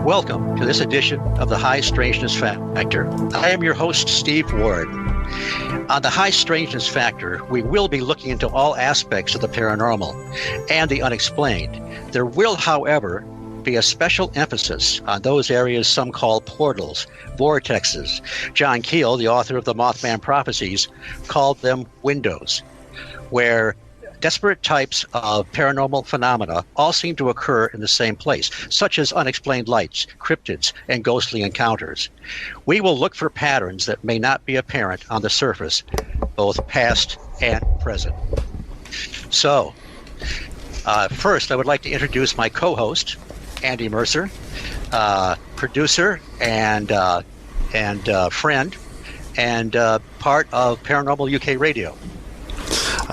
Welcome to this edition of the High Strangeness Factor. I am your host, Steve Ward. On the High Strangeness Factor, we will be looking into all aspects of the paranormal and the unexplained. There will, however, be a special emphasis on those areas some call portals, vortexes. John Keel, the author of the Mothman Prophecies, called them windows, where desperate types of paranormal phenomena all seem to occur in the same place, such as unexplained lights, cryptids, and ghostly encounters. We will look for patterns that may not be apparent on the surface, both past and present. So, first, I would like to introduce my co-host, Andy Mercer, producer and friend, and part of Paranormal UK Radio.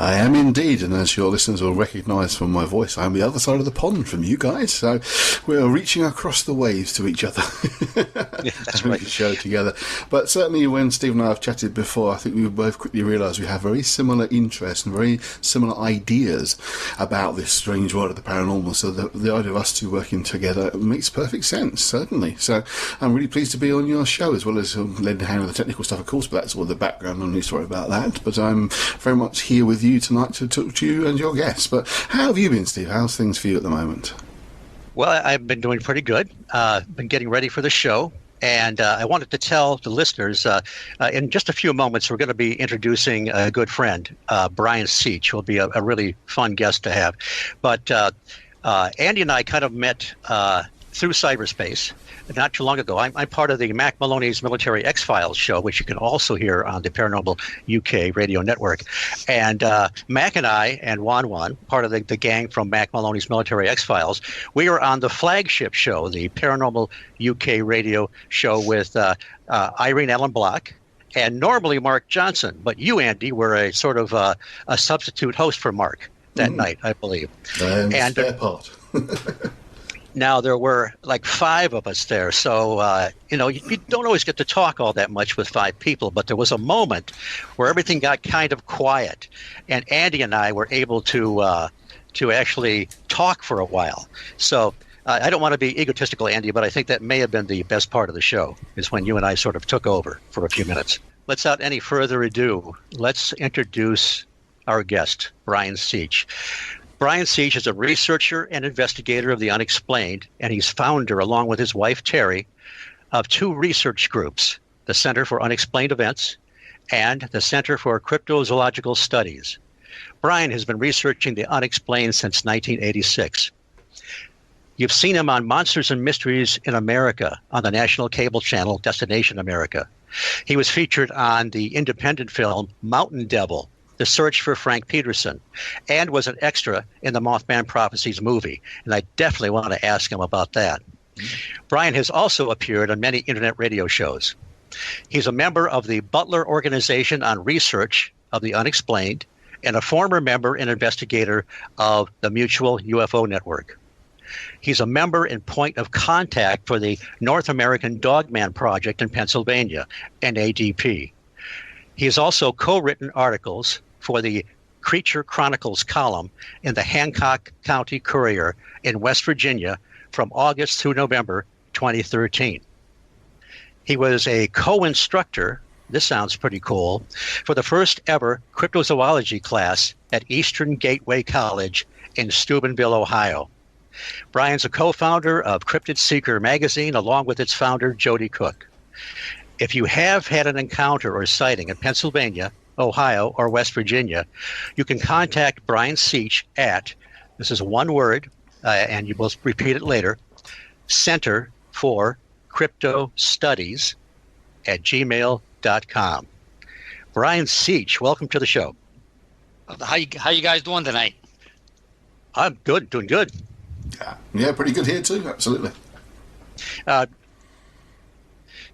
I am indeed, and as your listeners will recognise from my voice, I'm the other side of the pond from you guys, so we're reaching across the waves to each other. Yeah, that's right. The show together. But certainly when Steve and I have chatted before, I think we both quickly realised we have very similar interests and very similar ideas about this strange world of the paranormal, so the idea of us two working together makes perfect sense, certainly. So I'm really pleased to be on your show, as well as lending a hand with the technical stuff, of course, but that's all the background, no need to worry about that. But I'm very much here with you tonight to talk to you and your guests. But how have you been, Steve? How's things for you at the moment? Well, I've been doing pretty good. Been getting ready for the show. And I wanted to tell the listeners, in just a few moments, we're going to be introducing a good friend, Brian Seech, who will be a really fun guest to have. But Andy and I kind of met through cyberspace not too long ago. I'm part of the Mac Maloney's Military X-Files show, which you can also hear on the Paranormal UK radio network. And Mac and I and Wan, part of the gang from Mac Maloney's Military X-Files, we were on the flagship show, the Paranormal UK radio show with Irene Allen Block and normally Mark Johnson. But you, Andy, were a sort of a substitute host for Mark that night, I believe. And spare part. Now, there were like 5 of us there, so, you don't always get to talk all that much with 5 people, but there was a moment where everything got kind of quiet, and Andy and I were able to actually talk for a while. So I don't want to be egotistical, Andy, but I think that may have been the best part of the show, is when you and I sort of took over for a few minutes. Without any further ado, let's introduce our guest, Brian Seech. Brian Seech is a researcher and investigator of the unexplained, and he's founder, along with his wife Terry, of 2 research groups, the Center for Unexplained Events and the Center for Cryptozoological Studies. Brian has been researching the unexplained since 1986. You've seen him on Monsters and Mysteries in America on the national cable channel Destination America. He was featured on the independent film Mountain Devil, The Search for Frank Peterson, and was an extra in the Mothman Prophecies movie. And I definitely want to ask him about that. Brian has also appeared on many internet radio shows. He's a member of the Butler Organization on Research of the Unexplained and a former member and investigator of the Mutual UFO Network. He's a member and point of contact for the North American Dogman Project in Pennsylvania, NADP. He has also co-written articles for the Creature Chronicles column in the Hancock County Courier in West Virginia from August through November 2013. He was a co-instructor, this sounds pretty cool, for the first ever cryptozoology class at Eastern Gateway College in Steubenville, Ohio. Brian's a co-founder of Cryptid Seeker magazine, along with its founder, Jody Cook. If you have had an encounter or sighting in Pennsylvania, Ohio, or West Virginia, you can contact Brian Seech at, this is one word, and you will repeat it later, Center for Crypto Studies at gmail.com. Brian Seech, welcome to the show. How you guys doing tonight? I'm good, doing good. Yeah, pretty good here too. Absolutely. Uh,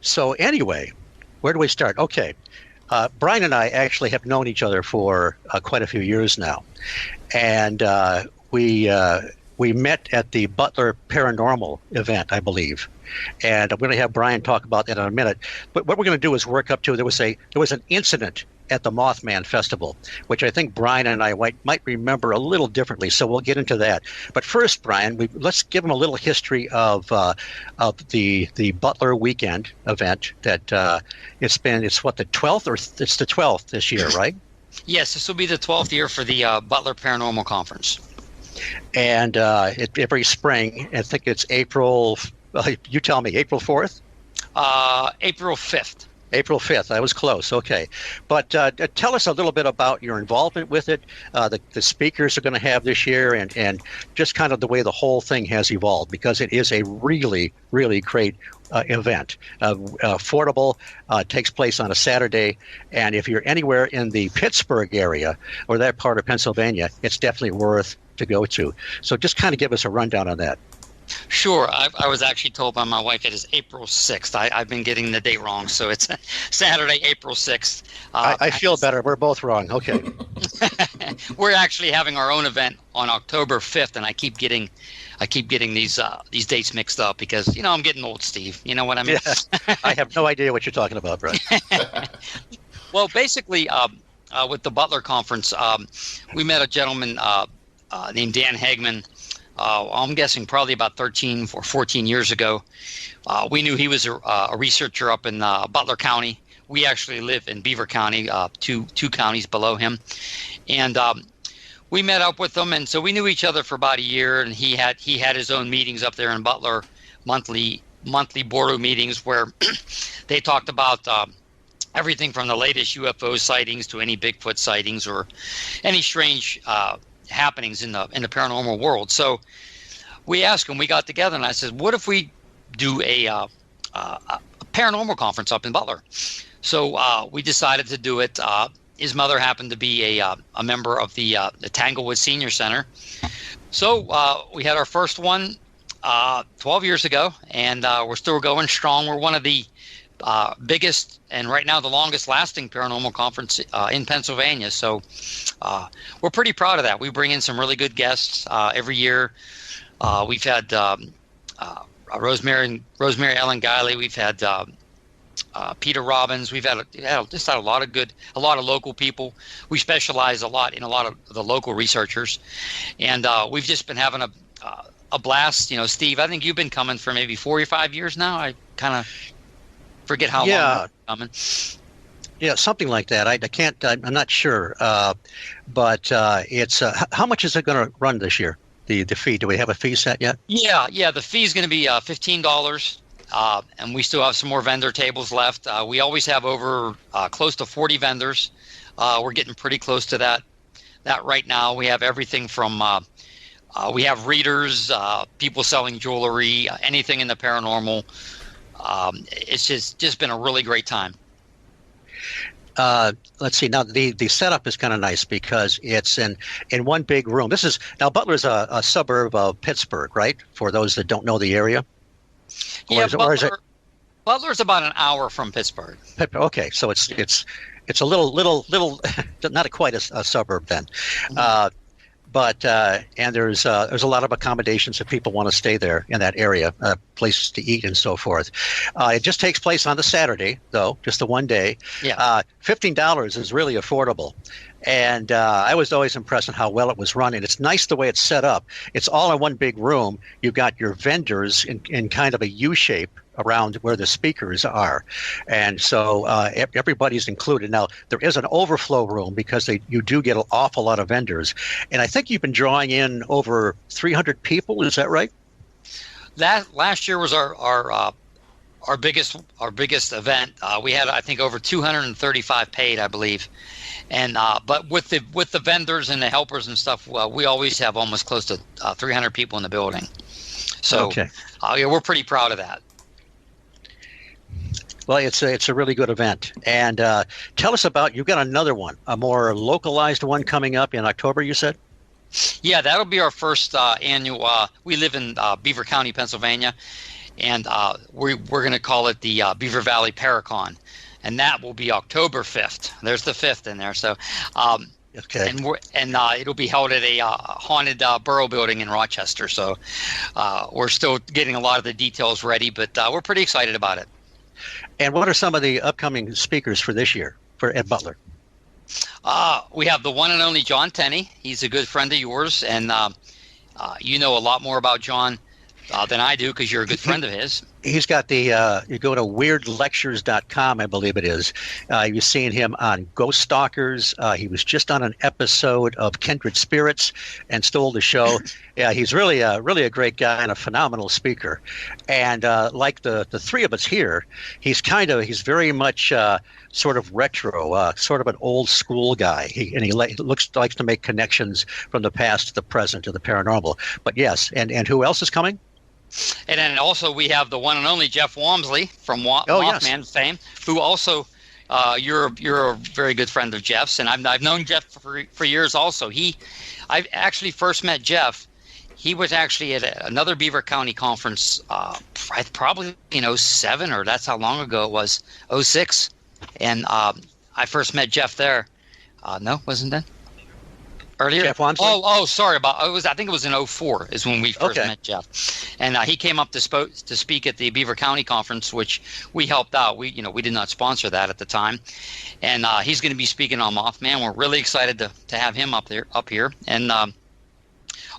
so anyway, where do we start? Okay. Brian and I actually have known each other for quite a few years now. And we met at the Butler Paranormal event, I believe. And I'm going to have Brian talk about that in a minute. But what we're going to do is work up to, there was an incident at the Mothman Festival, which I think Brian and I might remember a little differently. So we'll get into that. But first, Brian, let's give him a little history of the Butler weekend event. That it's the 12th, or it's the 12th this year, right? Yes, this will be the 12th year for the Butler Paranormal Conference. And every spring, I think it's April. You tell me, April 4th? April 5th. April 5th. I was close. Okay. But tell us a little bit about your involvement with it, the speakers are going to have this year, and just kind of the way the whole thing has evolved, because it is a really, really great event. Affordable, takes place on a Saturday, and if you're anywhere in the Pittsburgh area or that part of Pennsylvania, it's definitely worth to go to. So just kind of give us a rundown on that. Sure. I was actually told by my wife it is April 6th. I've been getting the date wrong, so it's Saturday, April 6th. I feel better. We're both wrong. Okay. We're actually having our own event on October 5th, and I keep getting these dates mixed up because I'm getting old, Steve. You know what I mean? Yeah. I have no idea what you're talking about, Brian. Well, basically, with the Butler Conference, we met a gentleman named Dan Hagman. I'm guessing probably about 13 or 14 years ago. We knew he was a researcher up in Butler County. We actually live in Beaver County, two counties below him. And we met up with him, and so we knew each other for about a year. And he had his own meetings up there in Butler, monthly board meetings where they talked about everything from the latest UFO sightings to any Bigfoot sightings or any strange happenings in the paranormal world. So we asked him, we got together, and I said, what if we do a paranormal conference up in Butler? So we decided to do it. His mother happened to be a member of the Tanglewood Senior Center. So we had our first one 12 years ago, and we're still going strong. We're one of the biggest and right now the longest lasting paranormal conference in Pennsylvania. So we're pretty proud of that. We bring in some really good guests every year. We've had Rosemary Ellen Guiley. We've had Peter Robbins. We've had a lot of local people. We specialize a lot in a lot of the local researchers, and we've just been having a blast. Steve, I think you've been coming for maybe 4 or 5 years now. I kind of forget how long you're coming. Yeah, something like that. I can't. I'm not sure. But it's how much is it going to run this year? The fee. Do we have a fee set yet? Yeah. The fee is going to be $15, and we still have some more vendor tables left. We always have over close to 40 vendors. We're getting pretty close to that right now. We have everything from we have readers, people selling jewelry, anything in the paranormal. It's just been a really great time. Let's see. Now the setup is kind of nice because it's in one big room. Butler's a suburb of Pittsburgh, right? For those that don't know the area. Butler's about an hour from Pittsburgh. Okay, so it's a little not quite a suburb then. Mm-hmm. But and there's a lot of accommodations if people want to stay there in that area, places to eat and so forth. It just takes place on the Saturday, though, just the one day. Yeah. $15 is really affordable. And I was always impressed with how well it was running. It's nice the way it's set up. It's all in one big room. You've got your vendors in kind of a U shape around where the speakers are. And so everybody's included. Now, there is an overflow room because you do get an awful lot of vendors. And I think you've been drawing in over 300 people. Is that right? Last year was our biggest event. We had, I think, over 235 paid, I believe. And but with the vendors and the helpers and stuff, we always have almost close to 300 people in the building. So okay. We're pretty proud of that. Well, it's a really good event. And tell us about, you've got another one, a more localized one coming up in October, you said? Yeah, that'll be our first annual. We live in Beaver County, Pennsylvania, and we're going to call it the Beaver Valley Paracon, and that will be October 5th. There's the 5th in there. So, okay. And it'll be held at a haunted borough building in Rochester. So we're still getting a lot of the details ready, but we're pretty excited about it. And what are some of the upcoming speakers for this year at Butler? We have the one and only John Tenney. He's a good friend of yours, and you know a lot more about John than I do because you're a good friend of his. He's got the, you go to weirdlectures.com, I believe it is. You've seen him on Ghost Stalkers. He was just on an episode of Kindred Spirits and stole the show. Yeah, he's really a great guy and a phenomenal speaker. And like the three of us here, he's very much sort of retro, sort of an old school guy. He likes to make connections from the past to the present to the paranormal. But yes, and who else is coming? And then also we have the one and only Jeff Walmsley from Mothman fame, who also you're a very good friend of Jeff's, and I've known Jeff for years. Also, I actually first met Jeff. He was actually at another Beaver County conference, probably in 07, or that's how long ago it was, 06, and I first met Jeff there. No, wasn't that? Earlier? Jeff Walmsley? Oh, sorry I think it was in 04 is when we first met Jeff, and he came up to speak at the Beaver County conference, which we helped out. We did not sponsor that at the time, and he's going to be speaking on Mothman. We're really excited to have him up here, and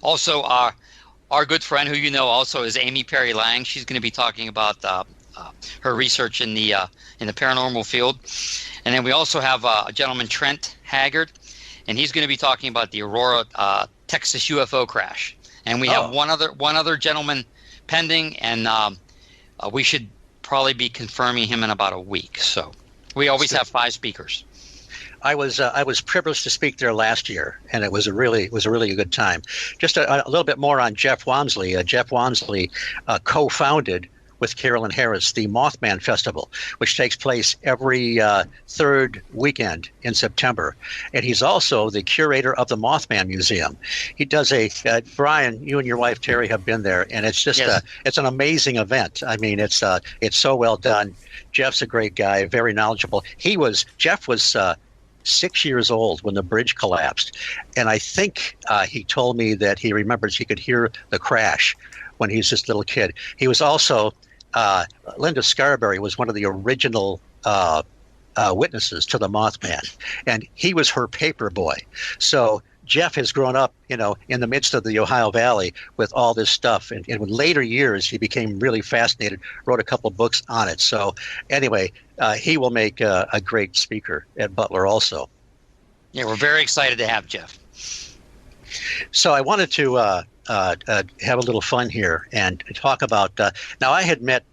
also our good friend who also is Amy Perry Lang. She's going to be talking about her research in the paranormal field, and then we also have a gentleman, Trent Haggard. And he's going to be talking about the Aurora, Texas UFO crash. And we have one other gentleman pending, and we should probably be confirming him in about a week. So we always have 5 speakers. I was privileged to speak there last year, and it was a really good time. Just a little bit more on Jeff Walmsley. Jeff Walmsley co-founded with Carolyn Harris the Mothman Festival, which takes place every third weekend in September. And he's also the curator of the Mothman Museum. He does Brian, you and your wife Terry have been there, and it's just it's an amazing event. I mean, it's so well done. Jeff's a great guy, very knowledgeable. Jeff was 6 years old when the bridge collapsed, and I think he told me that he remembers he could hear the crash when he was just a little kid. He was also Linda Scarberry was one of the original witnesses to the Mothman, and he was her paper boy. So Jeff has grown up, in the midst of the Ohio Valley with all this stuff. And in later years, he became really fascinated, wrote a couple of books on it. So anyway, he will make a great speaker at Butler also. Yeah, we're very excited to have Jeff. So I wanted to have a little fun here and talk about, now I had met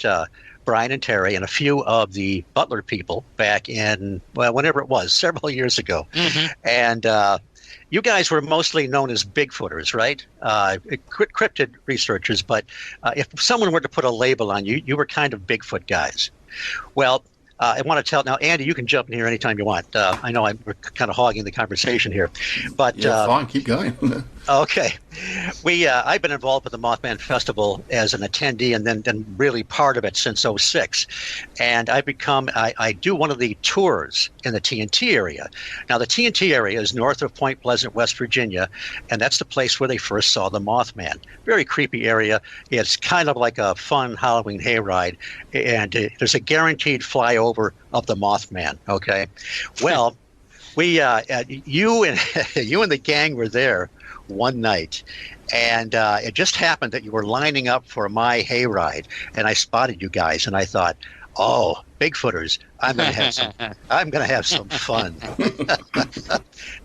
Brian and Terry and a few of the Butler people back in, whenever it was, several years ago. Mm-hmm. And you guys were mostly known as Bigfooters, right? Cryptid researchers, but if someone were to put a label on you, you were kind of Bigfoot guys. Well, I want to tell now, Andy, you can jump in here anytime you want. I know we're kind of hogging the conversation here, but fine, keep going. Okay, I've been involved with the Mothman Festival as an attendee, and then really part of it since '06, and I do one of the tours in the TNT area. Now, the TNT area is north of Point Pleasant, West Virginia, and that's the place where they first saw the Mothman. Very creepy area. It's kind of like a fun Halloween hayride, and there's a guaranteed flyover of the Mothman. Okay, well, you and the gang were there one night, and it just happened that you were lining up for my hayride, and I spotted you guys, and I thought, oh, Bigfooters, I'm going to have some fun.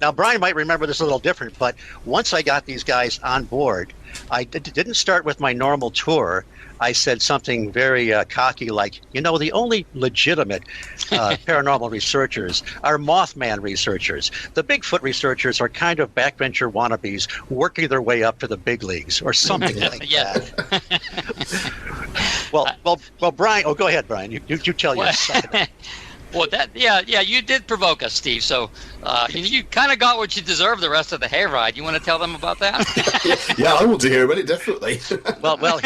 Now, Brian might remember this a little different, but once I got these guys on board, I didn't start with my normal tour. I said something very cocky like, the only legitimate paranormal researchers are Mothman researchers. The Bigfoot researchers are kind of backbencher wannabes working their way up to the big leagues or something like that. Well, Brian. Oh, go ahead, Brian. You tell your side. Well, you did provoke us, Steve. So you kind of got what you deserved the rest of the hayride. You want to tell them about that? Yeah, I want to hear about it, definitely. Well,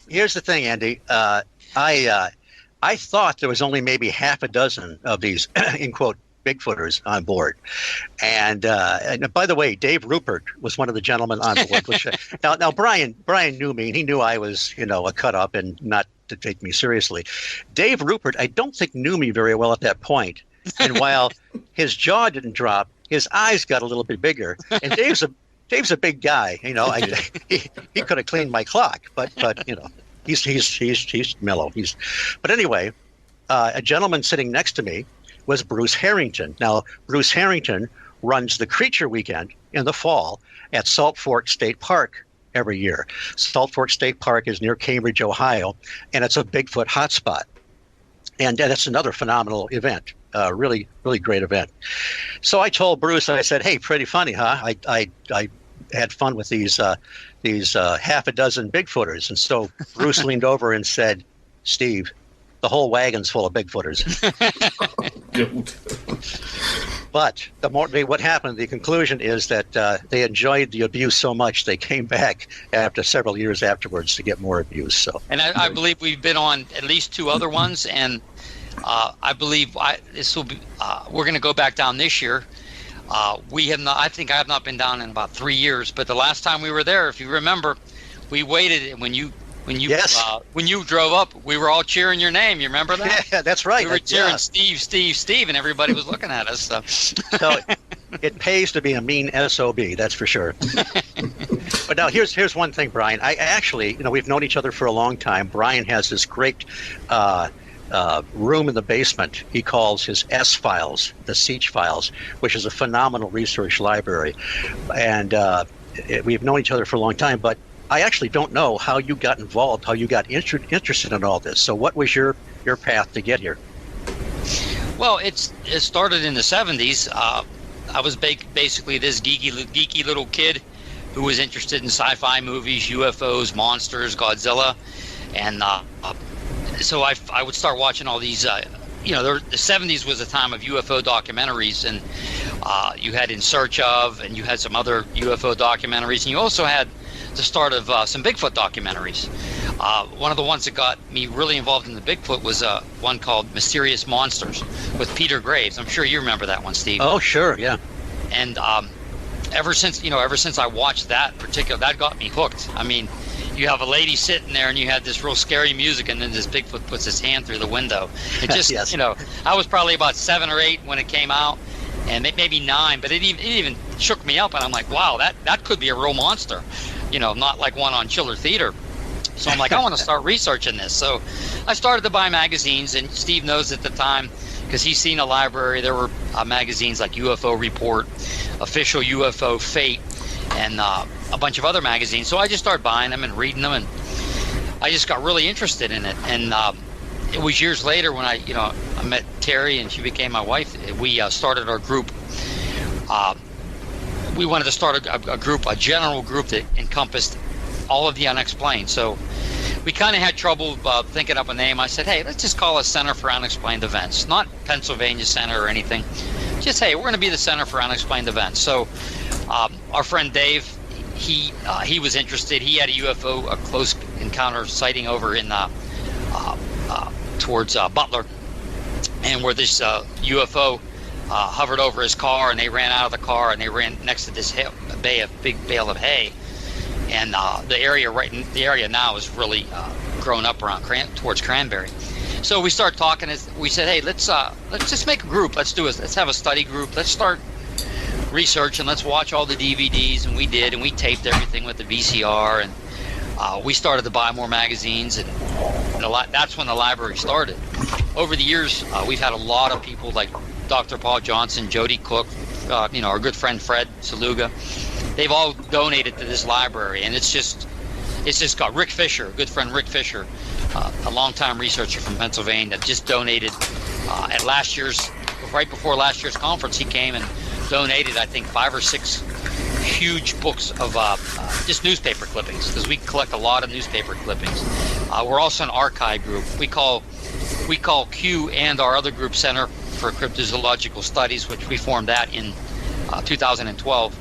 here's the thing, Andy. I thought there was only maybe half a dozen of these, in quote, Bigfooters on board. And by the way, Dave Rupert was one of the gentlemen on board. Which, now Brian knew me, and he knew I was, a cut up and not to take me seriously. Dave Rupert, I don't think knew me very well at that point. And while his jaw didn't drop, his eyes got a little bit bigger. And Dave's a big guy. He could have cleaned my clock, but he's mellow. But anyway, a gentleman sitting next to me was Bruce Harrington. Now, Bruce Harrington runs the Creature Weekend in the fall at Salt Fork State Park every year. Salt Fork State Park is near Cambridge, Ohio, and it's a Bigfoot hotspot. And it's another phenomenal event, really, really great event. So I told Bruce, I said, "Hey, pretty funny, huh? I had fun with these half a dozen Bigfooters." And so Bruce leaned over and said, "Steve, the whole wagon's full of Bigfooters." But what happened, the conclusion is that they enjoyed the abuse so much they came back after several years afterwards to get more abuse. So, and I believe we've been on at least 2 other ones, and I believe this will be. We're going to go back down this year. We have not. I think I have not been down in about 3 years. But the last time we were there, if you remember, we waited, and when you drove up, we were all cheering your name. You remember that? Yeah, that's right. We were cheering Steve, and everybody was looking at us. So it pays to be a mean SOB, that's for sure. But now here's one thing, Brian. I actually, we've known each other for a long time. Brian has this great room in the basement he calls his S files, the Seech files, which is a phenomenal research library. And we've known each other for a long time, but I actually don't know how you got involved, how you got interested in all this. So what was your path to get here? Well, it started in the 70s. I was basically this geeky little kid who was interested in sci-fi movies, UFOs, monsters, Godzilla. And so I would start watching all these, the 70s was a time of UFO documentaries. And you had In Search Of, and you had some other UFO documentaries. And you also had the start of some Bigfoot documentaries. One of the ones that got me really involved in the Bigfoot was one called Mysterious Monsters with Peter Graves. I'm sure you remember that one, Steve. Oh, sure, yeah. And ever since I watched that got me hooked. I mean, you have a lady sitting there and you had this real scary music, and then this Bigfoot puts his hand through the window. It just, yes. I was probably about 7 or 8 when it came out, and maybe 9, but it even shook me up, and I'm like, wow, that could be a real monster. Not like one on Chiller Theater. So I'm like, I want to start researching this. So I started to buy magazines, and Steve knows at the time, because he's seen a library, there were magazines like UFO Report, Official UFO Fate, and a bunch of other magazines. So I just started buying them and reading them, and I just got really interested in it. And it was years later when I met Terry, and she became my wife. We started our group. We wanted to start a general group that encompassed all of the unexplained. So we kind of had trouble thinking up a name. I said, hey, let's just call it Center for Unexplained Events, not Pennsylvania Center or anything. Just, hey, we're going to be the Center for Unexplained Events. So our friend Dave, he was interested. He had a close encounter sighting over in towards Butler, and where this UFO hovered over his car, and they ran out of the car, and they ran next to this big bale of hay. And the area now is really grown up around towards Cranberry. So we started talking. We said, hey, let's just make a group. Let's have a study group. Let's start researching. Let's watch all the DVDs, and we did, and we taped everything with the VCR, and we started to buy more magazines, and that's when the library started. Over the years, we've had a lot of people like Dr. Paul Johnson, Jody Cook, our good friend Fred Saluga. They've all donated to this library, and it's just got Rick Fisher, a good friend Rick Fisher, a longtime researcher from Pennsylvania, that just donated at right before last year's conference. He came and donated, I think, 5 or 6 huge books of just newspaper clippings, because we collect a lot of newspaper clippings. We're also an archive group. We call Q and our other group, Center for Cryptozoological Studies, which we formed that in 2012.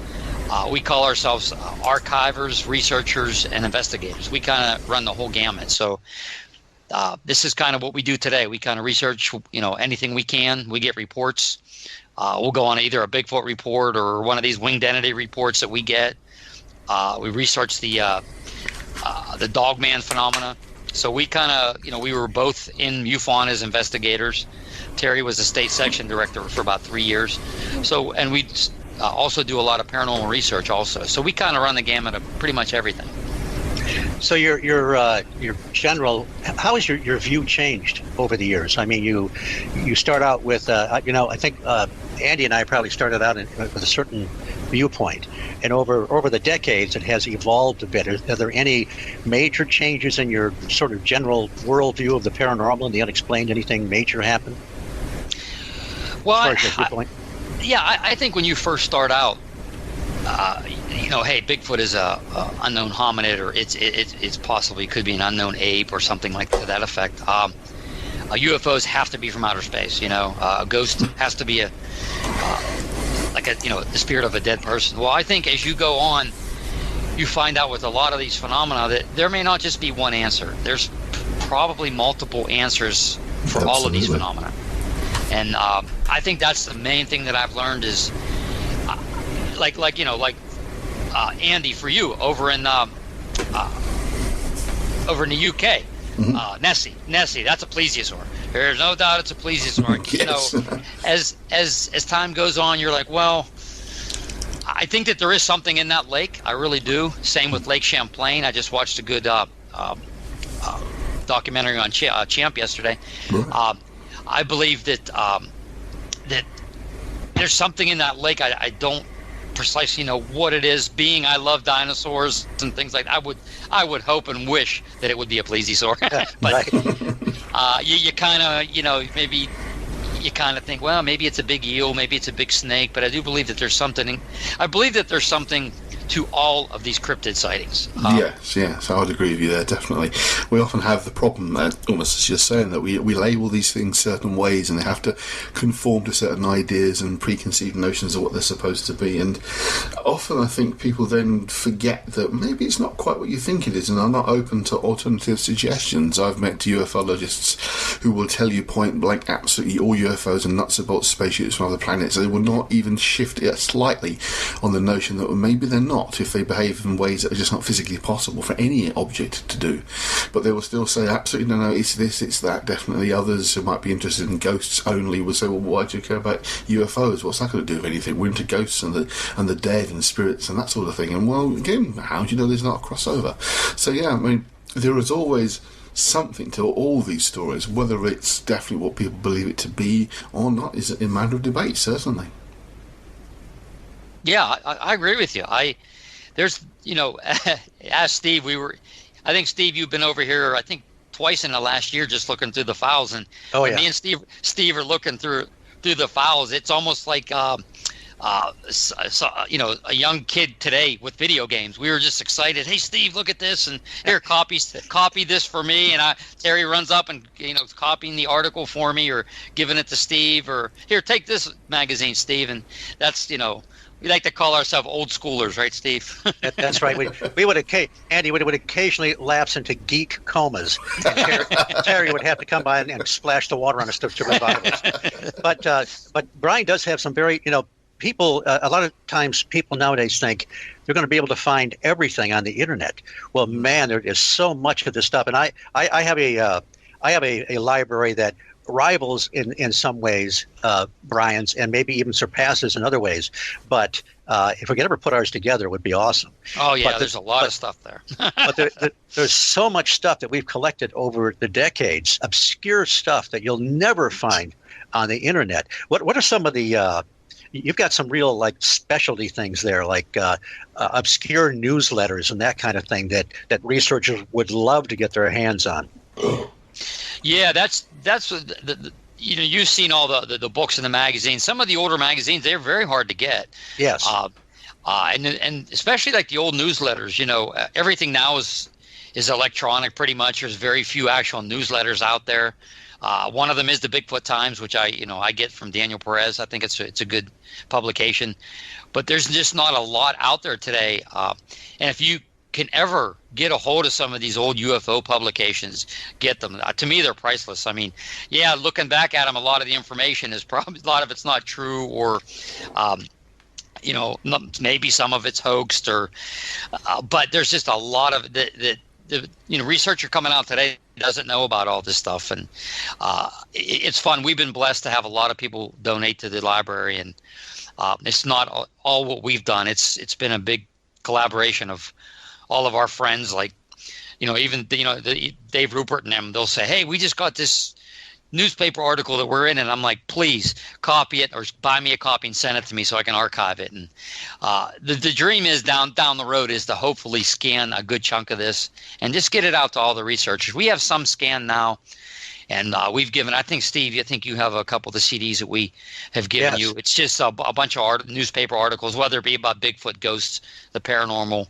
We call ourselves archivers, researchers, and investigators. We kind of run the whole gamut. So this is kind of what we do today. We kind of research, anything we can. We get reports. We'll go on either a Bigfoot report or one of these winged entity reports that we get. We research the dogman phenomena. So we kind of, we were both in MUFON as investigators. Terry was the state section director for about 3 years. So, and we also do a lot of paranormal research also. So we kind of run the gamut of pretty much everything. So your general, how has your view changed over the years? I mean, you start out with, I think Andy and I probably started out with a certain viewpoint, and over the decades it has evolved a bit. Are there any major changes in your sort of general worldview of the paranormal and the unexplained? Anything major happen? Well, as far as your viewpoint? I think when you first start out, hey, Bigfoot is a unknown hominid, or it's possibly could be an unknown ape or something like to that effect. UFOs have to be from outer space. A ghost has to be the spirit of a dead person. Well, I think as you go on, you find out with a lot of these phenomena that there may not just be one answer. There's probably multiple answers for Absolutely. all of these phenomena. And I think that's the main thing that I've learned is, Andy, for you over in the UK, Nessie, that's a plesiosaur. There's no doubt it's a plesiosaur. Yes. As time goes on, you're like, well, I think that there is something in that lake. I really do. Same with Lake Champlain. I just watched a good documentary on Champ yesterday. I believe that that there's something in that lake. I don't precisely know what it is. Being I love dinosaurs and things like that, I would hope and wish that it would be a plesiosaur. But you kind of maybe you kind of think, well, maybe it's a big eel, maybe it's a big snake. But I do believe that there's something. I believe that there's something to all of these cryptid sightings. Yes, I would agree with you there, definitely. We often have the problem, almost as you're saying, that we label these things certain ways and they have to conform to certain ideas and preconceived notions of what they're supposed to be. And often I think people then forget that maybe it's not quite what you think it is and are not open to alternative suggestions. I've met ufologists who will tell you point blank absolutely all UFOs are nuts and bolts spaceships from other planets. They will not even shift it slightly on the notion that maybe they're not, if they behave in ways that are just not physically possible for any object to do. But they will still say, absolutely, no, it's this, it's that, definitely. Others who might be interested in ghosts only will say, well, why do you care about UFOs? What's that going to do with anything? We're into ghosts and the dead and spirits and that sort of thing. And, well, again, how do you know there's not a crossover? So, yeah, I mean, there is always something to all these stories. Whether it's definitely what people believe it to be or not is a matter of debate, certainly. Yeah, I agree with you. There's, ask Steve. I think Steve, you've been over here, I think twice in the last year, just looking through the files. And me and Steve are looking through the files. It's almost like, a young kid today with video games. We were just excited. Hey, Steve, look at this, and here, copy this for me. And Terry runs up and copying the article for me, or giving it to Steve, or here, take this magazine, Steve. And that's we like to call ourselves old schoolers, right, Steve? That's right. We would occasionally lapse into geek comas. And Terry would have to come by and splash the water on us to revive us. But Brian does have some very, people, a lot of times people nowadays think they're going to be able to find everything on the internet. Well, man, there is so much of this stuff. And I have a library that rivals in some ways Brian's, and maybe even surpasses in other ways. But if we could ever put ours together, it would be awesome. Oh yeah, there's a lot of stuff there. But there's so much stuff that we've collected over the decades, obscure stuff that you'll never find on the internet. What are some of the you've got some real specialty things there, like obscure newsletters and that kind of thing that researchers would love to get their hands on. Yeah, that's you've seen all the books in the magazines. Some of the older magazines, they're very hard to get. Yes. And especially like the old newsletters. Everything now is is electronic pretty much. There's very few actual newsletters out there. One of them is the Bigfoot Times, which I get from Daniel Perez. I think it's a good publication, but there's just not a lot out there today. And if you can ever get a hold of some of these old UFO publications, get them. To me, they're priceless. I mean, yeah, looking back at them, a lot of the information is probably, a lot of it's not true, or maybe some of it's hoaxed, or but there's just a lot of the researcher coming out today doesn't know about all this stuff, and it's fun. We've been blessed to have a lot of people donate to the library, and it's not all what we've done. It's been a big collaboration of all of our friends, like even the Dave Rupert and them. They'll say, "Hey, we just got this newspaper article that we're in," and I'm like, "Please copy it or buy me a copy and send it to me so I can archive it." And the dream is down the road is to hopefully scan a good chunk of this and just get it out to all the researchers. We have some scanned now, and we've given. I think, Steve, I think you have a couple of the CDs that we have given you. It's just a bunch of newspaper articles, whether it be about Bigfoot, ghosts, the paranormal.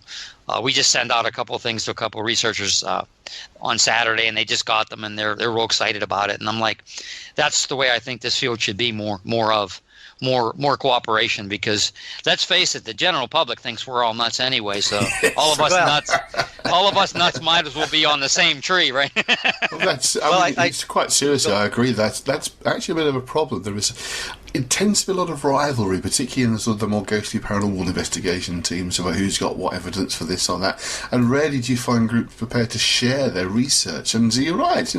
We just send out a couple of things to a couple of researchers on Saturday, and they just got them, and they're real excited about it. And I'm like, that's the way I think this field should be more cooperation, because let's face it, the general public thinks we're all nuts anyway. So all of us nuts might as well be on the same tree, right? It's quite seriously. I agree. That's actually a bit of a problem. It tends to be a lot of rivalry, particularly in the sort of the more ghostly paranormal investigation teams, about who's got what evidence for this or that. And rarely do you find groups prepared to share their research. And so you're right,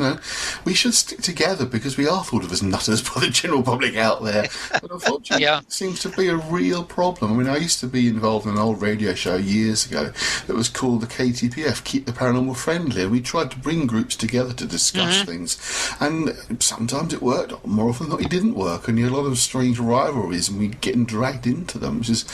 we should stick together, because we are thought of as nutters by the general public out there. But unfortunately, it seems to be a real problem. I mean, I used to be involved in an old radio show years ago that was called the KTPF, Keep the Paranormal Friendly. We tried to bring groups together to discuss things. And sometimes it worked. More often than not, it didn't work. And you had a lot of strange rivalries, and we getting dragged into them, which is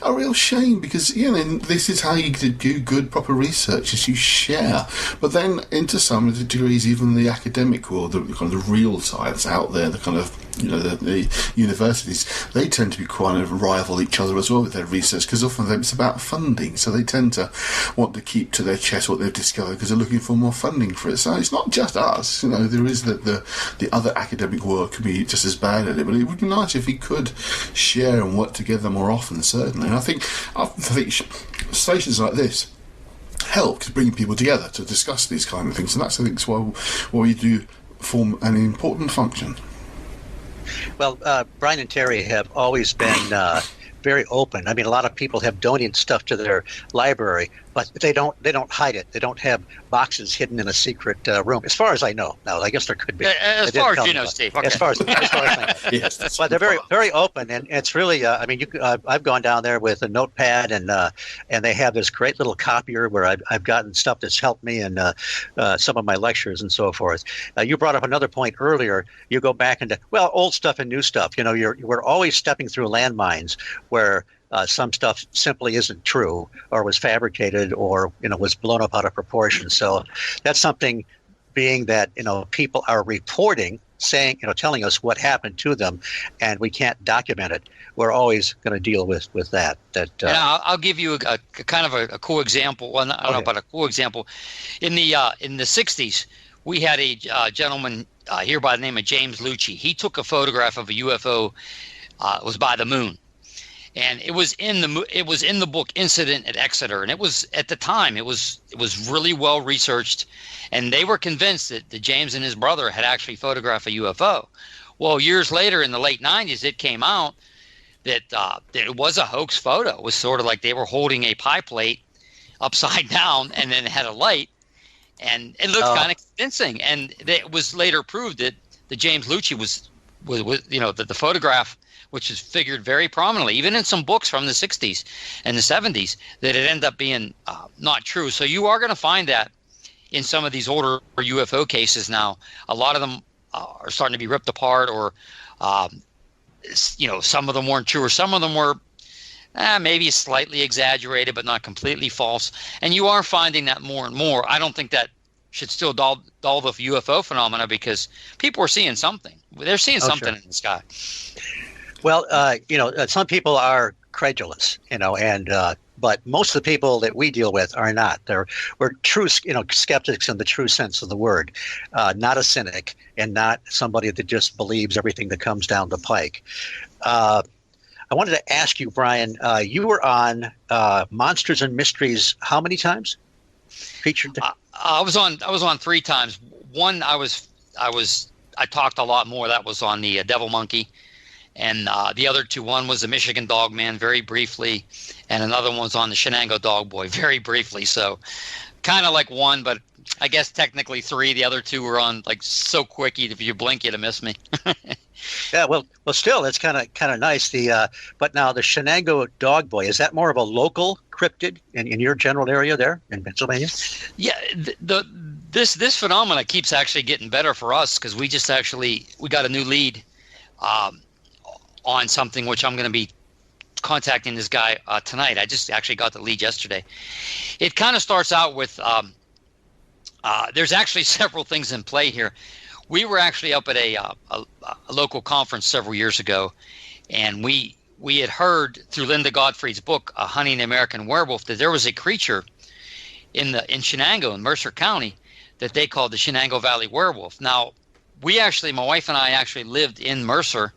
a real shame, because this is how you do good proper research, is you share. But then into some degrees, even the academic world, the kind of the real science out there, the kind of the universities, they tend to be quite rival each other as well with their research, because often it's about funding, so they tend to want to keep to their chest what they've discovered, because they're looking for more funding for it. So it's not just us, there is the other academic world can be just as bad at it, but it would be nice if we could share and work together more often, certainly. And I think stations like this help to bring people together to discuss these kind of things, and that's, I think, why we do form an important function. Well, Brian and Terry have always been very open. I mean, a lot of people have donated stuff to their library, but they don't hide it. They don't have boxes hidden in a secret room, as far as I know. Now, I guess there could be. As far as you know, Steve. Okay. As far as I know. Yes, but they're very open, and it's really. I've gone down there with a notepad, and they have this great little copier where I've gotten stuff that's helped me in some of my lectures and so forth. You brought up another point earlier. You go back into old stuff and new stuff. We're always stepping through landmines where some stuff simply isn't true, or was fabricated, or was blown up out of proportion. So that's something, being that people are reporting, saying, telling us what happened to them, and we can't document it. We're always going to deal with that. And I'll give you a kind of a cool example. Well, I don't know about a cool example. In the 60s, we had a gentleman here by the name of James Lucci. He took a photograph of a UFO. It was by the moon. And it was in the book Incident at Exeter, and it was, at the time, it was really well researched, and they were convinced that James and his brother had actually photographed a UFO. Well, years later, in the late 90s, it came out that it was a hoax photo. It was sort of like they were holding a pie plate upside down, and then it had a light, and it looked kind of convincing. And it was later proved that the James Lucci was that the photograph, which is figured very prominently, even in some books from the 60s and the 70s, that it ended up being not true. So you are going to find that in some of these older UFO cases now. A lot of them are starting to be ripped apart, or, some of them weren't true, or some of them were maybe slightly exaggerated, but not completely false. And you are finding that more and more. I don't think that should still dull the UFO phenomena, because people are seeing something. They're seeing something in the sky. Well, some people are credulous, and but most of the people that we deal with are not. We're true, skeptics in the true sense of the word, not a cynic, and not somebody that just believes everything that comes down the pike. I wanted to ask you, Brian, you were on Monsters and Mysteries how many times? Featured? I was on 3 times. One, I talked a lot more. That was on the Devil Monkey. And the other 2, one was the Michigan Dog Man, very briefly, and another one was on the Shenango Dog Boy, very briefly. So kind of like 1, but I guess technically 3. The other 2 were on like so quick, if you blink, you'd have missed me. Yeah, well, still, it's kind of nice. But now the Shenango Dog Boy, is that more of a local cryptid in your general area there in Pennsylvania? Yeah, this phenomena keeps actually getting better for us because we got a new lead. On something which I'm going to be contacting this guy tonight. I just actually got the lead yesterday. It kind of starts out with there's actually several things in play here. We were actually up at a local conference several years ago, and we had heard through Linda Godfrey's book, Hunting the American Werewolf, that there was a creature in Shenango in Mercer County that they called the Shenango Valley Werewolf. Now, my wife and I actually lived in Mercer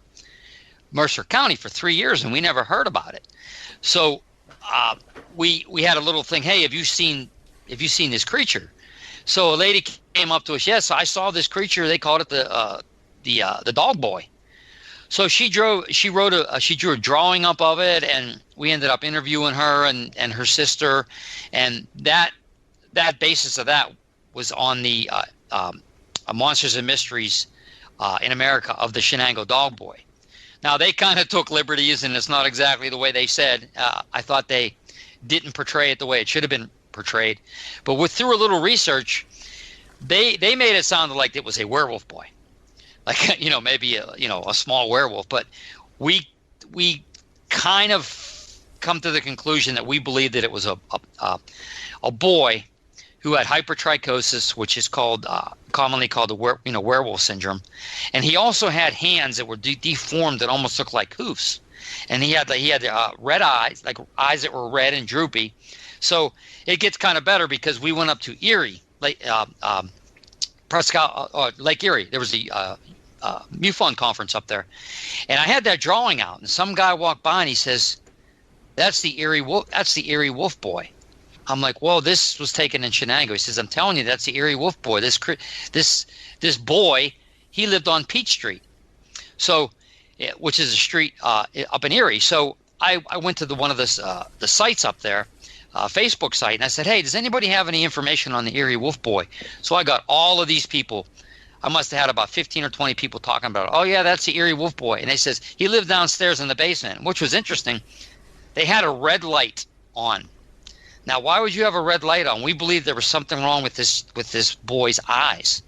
County for 3 years, and we never heard about it. So we had a little thing. Hey, have you seen this creature? So a lady came up to us. Yes, I saw this creature. They called it the Dog Boy. So she drew a drawing up of it, and we ended up interviewing her and her sister, and that basis of that was on the Monsters and Mysteries in America of the Shenango Dog Boy. Now, they kind of took liberties, and it's not exactly the way they said. I thought they didn't portray it the way it should have been portrayed. But through a little research, they made it sound like it was a werewolf boy. Like, maybe a small werewolf. But we kind of come to the conclusion that we believe that it was a boy who had hypertrichosis, which is commonly called the werewolf syndrome, and he also had hands that were deformed that almost looked like hoofs, and he had red eyes, like eyes that were red and droopy. So it gets kind of better because we went up to Erie, Lake Erie. There was a MUFON conference up there, and I had that drawing out, and some guy walked by and he says, "That's the Erie Wolf. That's the Erie Wolf Boy." I'm like, well, this was taken in Shenango. He says, I'm telling you, that's the Erie Wolf Boy. This boy, he lived on Peach Street, which is a street up in Erie. So I went to one of the sites up there, Facebook site, and I said, hey, does anybody have any information on the Erie Wolf Boy? So I got all of these people. I must have had about 15 or 20 people talking about it. Oh, yeah, that's the Erie Wolf Boy. And they says, he lived downstairs in the basement, which was interesting. They had a red light on. Now, why would you have a red light on? We believe there was something wrong with this boy's eyes,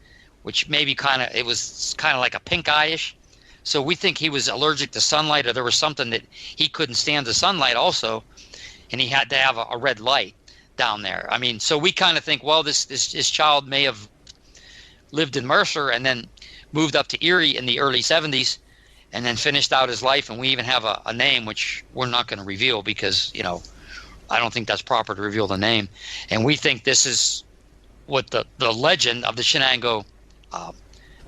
which maybe it was kind of like a pink eye-ish. So we think he was allergic to sunlight, or there was something that he couldn't stand the sunlight also, and he had to have a red light down there. I mean, so we kind of think, well, this child may have lived in Mercer and then moved up to Erie in the early 70s and then finished out his life. And we even have a name, which we're not going to reveal because, I don't think that's proper to reveal the name. And we think this is what the legend of the Shenango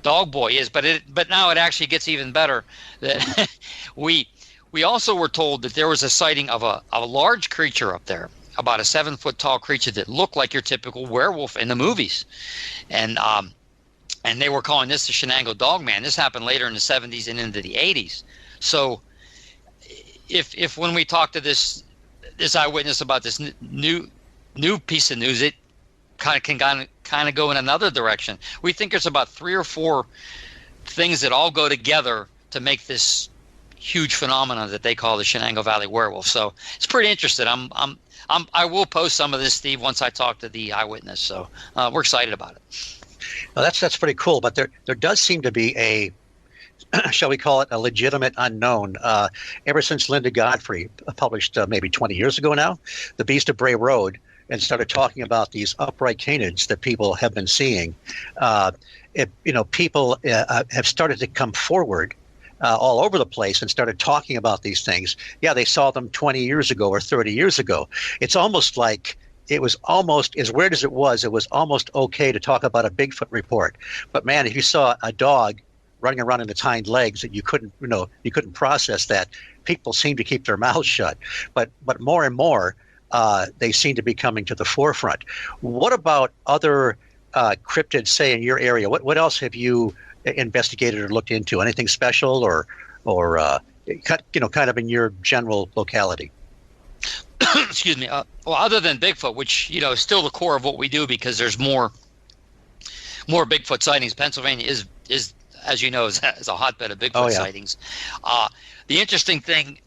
Dog Boy is. But now it actually gets even better. That we also were told that there was a sighting of a large creature up there, about a 7-foot tall creature that looked like your typical werewolf in the movies. And they were calling this the Shenango Dog Man. This happened later in the 70s and into the 80s. So if when we talk to this eyewitness about this new piece of news, it can go in another direction. We think there's about 3 or 4 things that all go together to make this huge phenomenon that they call the Shenango Valley Werewolf. So it's pretty interesting. I will post some of this, Steve, once I talk to the eyewitness. So we're excited about it. Well, that's pretty cool. But there does seem to be a shall we call it a legitimate unknown? Ever since Linda Godfrey published maybe 20 years ago now, The Beast of Bray Road, and started talking about these upright canids that people have been seeing, people have started to come forward all over the place and started talking about these things. Yeah, they saw them 20 years ago or 30 years ago. It's almost like it was almost, as weird as it was almost okay to talk about a Bigfoot report. But man, if you saw a dog running around in its hind legs and you couldn't process that, people seem to keep their mouths shut. But more and more, they seem to be coming to the forefront. What about other cryptids, say, in your area? What else have you investigated or looked into? Anything special or kind of in your general locality? Excuse me. Well, other than Bigfoot, which is still the core of what we do, because there's more Bigfoot sightings. Pennsylvania is as you know, is a hotbed of Bigfoot sightings. The interesting thing,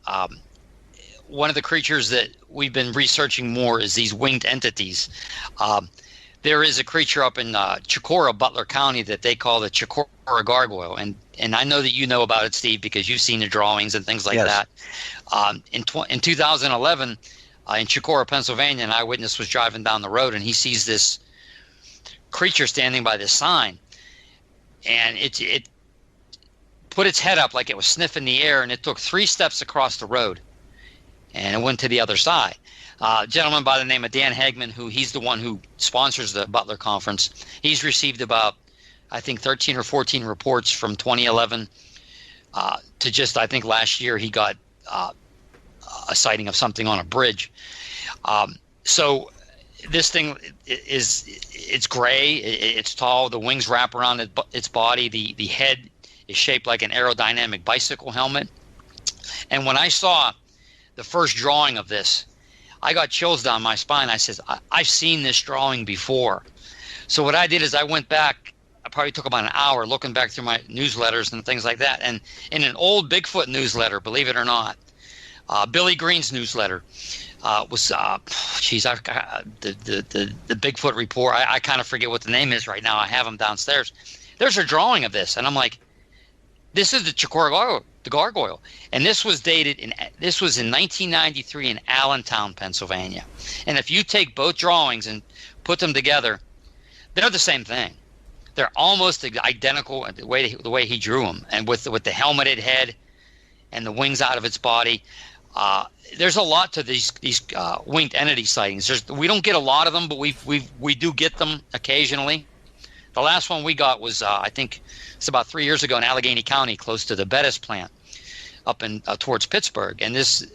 one of the creatures that we've been researching more is these winged entities. There is a creature up in Chicora, Butler County, that they call the Chicora gargoyle, and I know that you know about it, Steve, because you've seen the drawings and things like that. In 2011, in Chicora, Pennsylvania, an eyewitness was driving down the road, and he sees this creature standing by this sign, and it put its head up like it was sniffing the air, and it took 3 steps across the road, and it went to the other side. A gentleman by the name of Dan Hagman, he's the one who sponsors the Butler Conference. He's received about, I think, 13 or 14 reports from 2011 to just, I think, last year he got a sighting of something on a bridge. So this thing it's gray, it's tall, the wings wrap around its body, the head is shaped like an aerodynamic bicycle helmet. And when I saw the first drawing of this, I got chills down my spine. I says, I've seen this drawing before. So what I did is I went back, I probably took about an hour looking back through my newsletters and things like that. And in an old Bigfoot newsletter, believe it or not, Billy Green's newsletter was, the Bigfoot report. I kind of forget what the name is right now. I have them downstairs. There's a drawing of this. And I'm like, this is the Chicora gargoyle. And this was in 1993 in Allentown, Pennsylvania. And if you take both drawings and put them together, they're the same thing. They're almost identical the way he drew them, and with the helmeted head and the wings out of its body. There's a lot to these winged entity sightings. We don't get a lot of them, but we do get them occasionally. The last one we got was I think it's about 3 years ago in Allegheny County, close to the Bettis plant, up in towards Pittsburgh. And this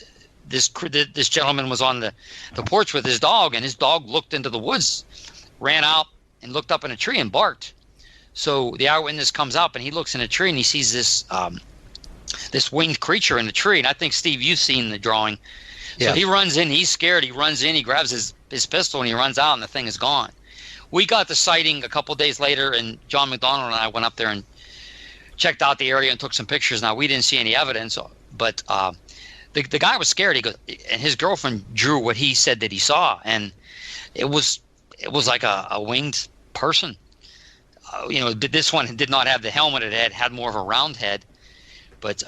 gentleman was on the porch with his dog, and his dog looked into the woods, ran out and looked up in a tree and barked. So the eyewitness comes up and he looks in a tree and he sees this winged creature in the tree. And I think, Steve, you've seen the drawing. So he runs in, he's scared, he runs in, he grabs his pistol and he runs out, and the thing is gone. We got the sighting a couple days later, and John McDonald and I went up there and checked out the area and took some pictures. Now, we didn't see any evidence, but the guy was scared. He goes, and his girlfriend drew what he said that he saw, and it was like a winged person. This one did not have the helmeted head, had more of a round head. But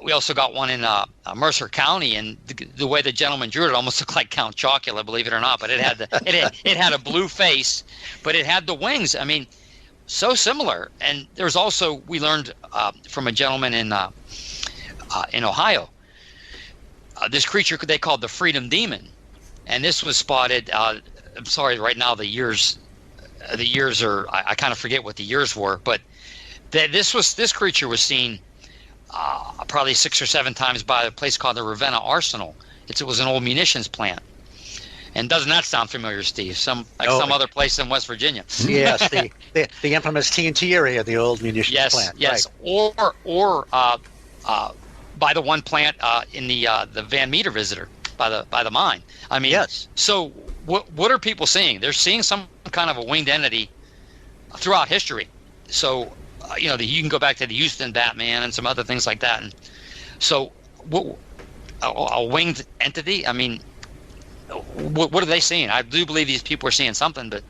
we also got one in Mercer County, and the way the gentleman drew it almost looked like Count Chocula, believe it or not. But it had it had a blue face, but it had the wings. I mean, so similar. And there's also, we learned from a gentleman in Ohio, this creature they called the Freedom Demon, and this was spotted. I'm sorry, right now the years are, I kind of forget what the years were, but this creature was seen probably 6 or 7 times by a place called the Ravenna Arsenal. It was an old munitions plant. And doesn't that sound familiar, Steve? Some other place in West Virginia. Yes, the infamous TNT area, the old munitions plant. Yes, right. Or by the one plant in the Van Meter Visitor by the mine. I mean, yes. So what are people seeing? They're seeing some kind of a winged entity throughout history. So you can go back to the Houston Batman and some other things like that. And so a winged entity, I mean, what are they seeing? I do believe these people are seeing something, but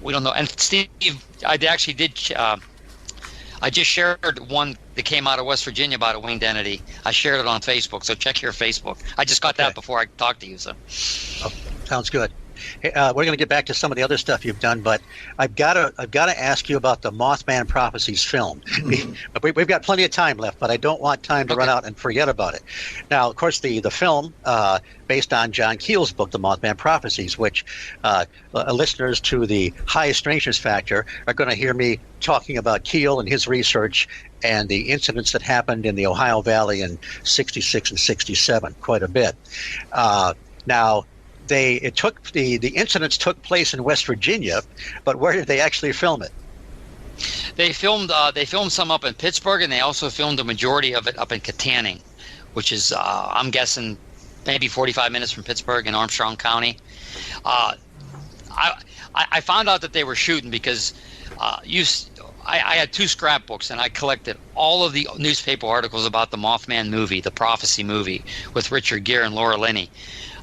we don't know. And Steve, I just shared one that came out of West Virginia about a winged entity. I shared it on Facebook, so check your Facebook. I just got that before I talked to you. So, sounds good. Hey, we're going to get back to some of the other stuff you've done, but I've got to ask you about the Mothman Prophecies film. We've got plenty of time left, but I don't want time to run out and forget about it. Now, of course, the film based on John Keel's book, The Mothman Prophecies, which listeners to the High Strangeness Factor are going to hear me talking about Keel and his research and the incidents that happened in the Ohio Valley in 66 and 67 quite a bit. Now, the incidents took place in West Virginia, but where did they actually film it? They filmed some up in Pittsburgh, and they also filmed the majority of it up in Katanning, which is I'm guessing maybe 45 minutes from Pittsburgh in Armstrong County. I found out that they were shooting because I had 2 scrapbooks, and I collected all of the newspaper articles about the Mothman movie, the Prophecy movie with Richard Gere and Laura Linney.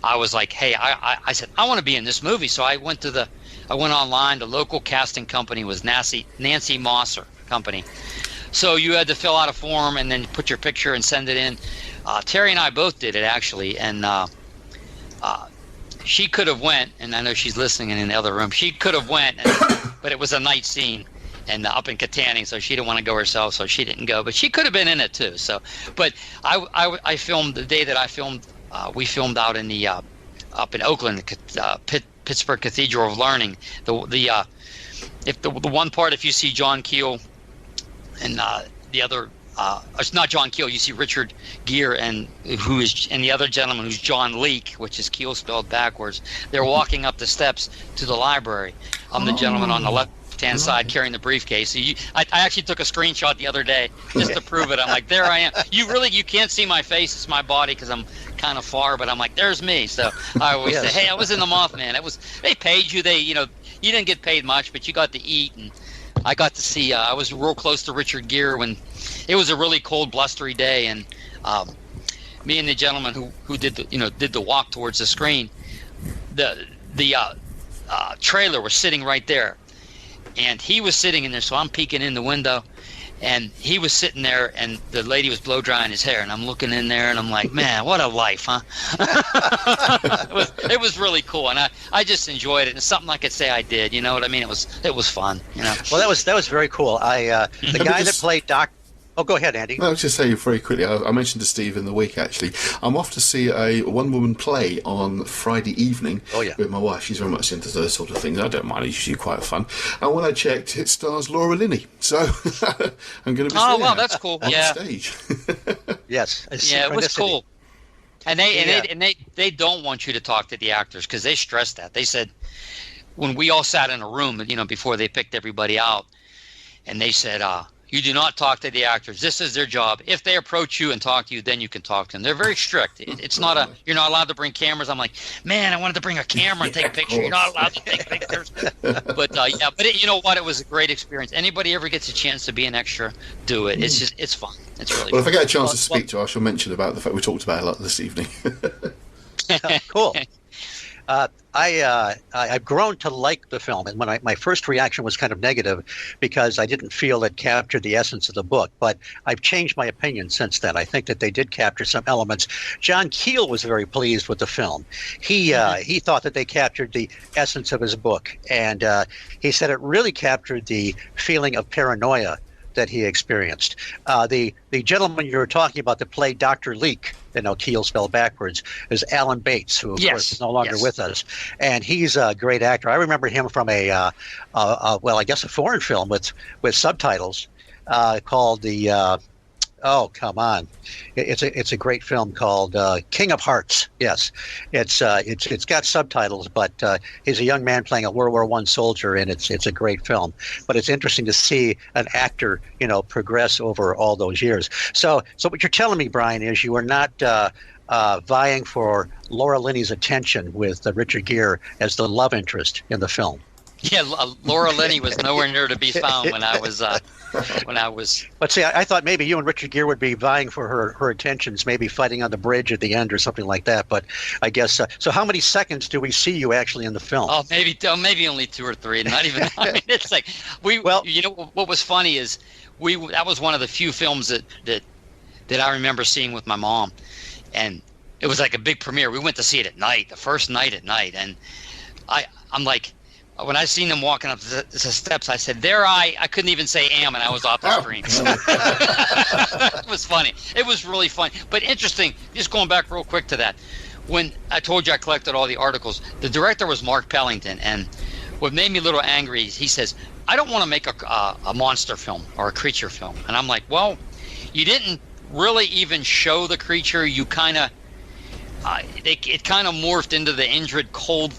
I was like, hey, I said, I want to be in this movie. So I went online. The local casting company was Nancy Mosser Company. So you had to fill out a form and then put your picture and send it in. Terry and I both did it, actually. And she could have went, and I know she's listening in the other room. She could have went, but it was a night scene. And up in Katanning, so she didn't want to go herself, so she didn't go. But she could have been in it too. So, but I filmed the day that I filmed. We filmed out in the up in Oakland, Pittsburgh Cathedral of Learning. The one part, if you see John Keel, and the other, it's not John Keel. You see Richard Gere and the other gentleman who's John Leake, which is Keel spelled backwards. They're walking up the steps to the library. I'm the gentleman on the left-hand side carrying the briefcase. So I actually took a screenshot the other day just to prove it. I'm like, there I am. You can't see my face. It's my body because I'm kind of far, but I'm like, there's me. So I always say, hey, I was in the Mothman. They paid you. You didn't get paid much, but you got to eat, and I got to see. I was real close to Richard Gere when it was a really cold, blustery day, and me and the gentleman who did the walk towards the screen, the trailer was sitting right there. And he was sitting in there, so I'm peeking in the window, and he was sitting there, and the lady was blow drying his hair, and I'm looking in there, and I'm like, man, what a life, huh? It was really cool, and I just enjoyed it. And it's something I could say I did, you know what I mean? It was fun, you know. Well, that was very cool. The guy that played Doc. Oh, go ahead, Andy. No, I was just saying very quickly, I mentioned to Steve in the week, actually, I'm off to see a one-woman play on Friday evening with my wife. She's very much into those sort of things. I don't mind, it's usually quite fun. And when I checked, it stars Laura Linney. So I'm going to be seeing her that's cool. on stage. Yes. Yeah, it was cool. And they don't want you to talk to the actors because they stressed that. They said when we all sat in a room, before they picked everybody out, and they said, you do not talk to the actors. This is their job. If they approach you and talk to you, then you can talk to them. They're very strict. It's not you're not allowed to bring cameras. I'm like, man, I wanted to bring a camera and take a picture. You're not allowed to take pictures. But you know what? It was a great experience. Anybody ever gets a chance to be an extra, do it. It's fun. It's really fun. If I get a chance to speak to her, I shall mention about the fact we talked about it a lot this evening. Cool. I've grown to like the film, and my first reaction was kind of negative because I didn't feel it captured the essence of the book. But I've changed my opinion since then. I think that they did capture some elements. John Keel was very pleased with the film. He thought that they captured the essence of his book, and he said it really captured the feeling of paranoia that he experienced. The gentleman you were talking about that played Dr. Leek, Keel spelled backwards, is Alan Bates, who of course is no longer with us, and he's a great actor. I remember him from a foreign film with subtitles called the. Oh, come on! It's a great film called King of Hearts. Yes, it's got subtitles, but he's a young man playing a World War I soldier, and it's a great film. But it's interesting to see an actor, progress over all those years. So what you're telling me, Brian, is you were not vying for Laura Linney's attention with Richard Gere as the love interest in the film. Yeah, Laura Linney was nowhere near to be found when I was. But see, I thought maybe you and Richard Gere would be vying for her attentions, maybe fighting on the bridge at the end or something like that. But I guess so. How many seconds do we see you actually in the film? Oh, maybe only 2 or 3. Not even. I mean, it's like what was funny is that was one of the few films that I remember seeing with my mom, and it was like a big premiere. We went to see it at night, the first night at night, and I'm like, when I seen them walking up the steps, I said, "There I couldn't even say am," and I was off the screen. It was funny. It was really funny, but interesting. Just going back real quick to that, when I told you I collected all the articles, the director was Mark Pellington, and what made me a little angry is he says, "I don't want to make a monster film or a creature film," and I'm like, "Well, you didn't really even show the creature. You kind of it kind of morphed into the Indrid cold."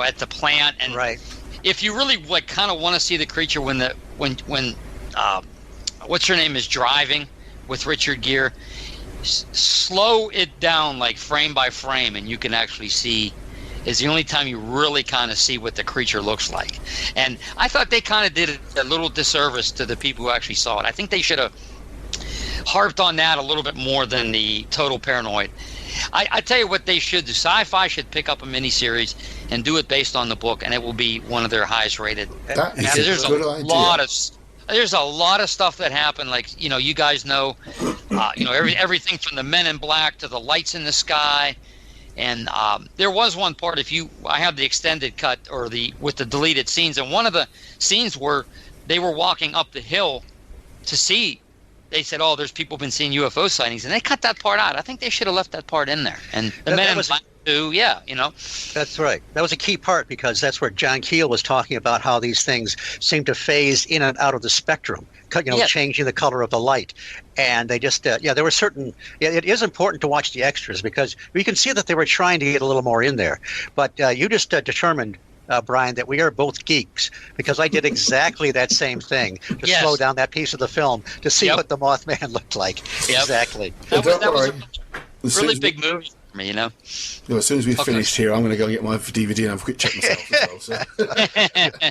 At the plant, and right. If you really like kind of want to see the creature when what's her name is driving with Richard Gere, slow it down like frame by frame, and you can actually see. Is the only time you really kind of see what the creature looks like. And I thought they kind of did a little disservice to the people who actually saw it. I think they should have harped on that a little bit more than the total paranoid. I tell you what they should do. Sci-Fi should pick up a miniseries and do it based on the book, and it will be one of their highest rated. That is a good idea. There's a lot of stuff that happened. Like, you guys know, everything from the Men in Black to the lights in the sky. And there was one part, I have the extended cut with the deleted scenes, and one of the scenes where they were walking up the hill to see. They said, "Oh, there's people been seeing UFO sightings," and they cut that part out. I think they should have left that part in there. And the Men in Black too, yeah, That's right. That was a key part, because that's where John Keel was talking about how these things seem to phase in and out of the spectrum, changing the color of the light. And they just, there were certain. It is important to watch the extras, because you can see that they were trying to get a little more in there. But you just determined. Brian, that we are both geeks, because I did exactly that same thing to slow down that piece of the film to see what the Mothman looked like. Yep. Exactly. That was a really big movie for me, As soon as we've finished here, I'm going to go and get my DVD and have a quick check myself as well. So.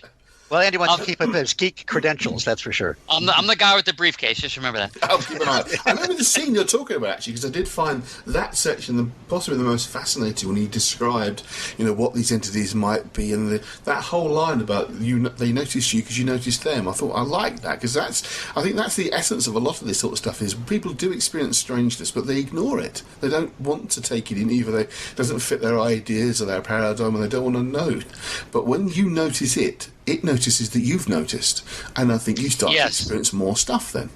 Well, Andy wants to keep up his geek credentials, that's for sure. I'm the guy with the briefcase, just remember that. I'll keep an eye. I remember the scene you're talking about, actually, because I did find that section possibly the most fascinating when he described, what these entities might be, and that whole line about they noticed you because you noticed them. I thought I liked that, because I think that's the essence of a lot of this sort of stuff, is people do experience strangeness, but they ignore it. They don't want to take it in, either it doesn't fit their ideas or their paradigm, and they don't want to know. But when you notice it notices that you've noticed, and I think you start to experience more stuff then.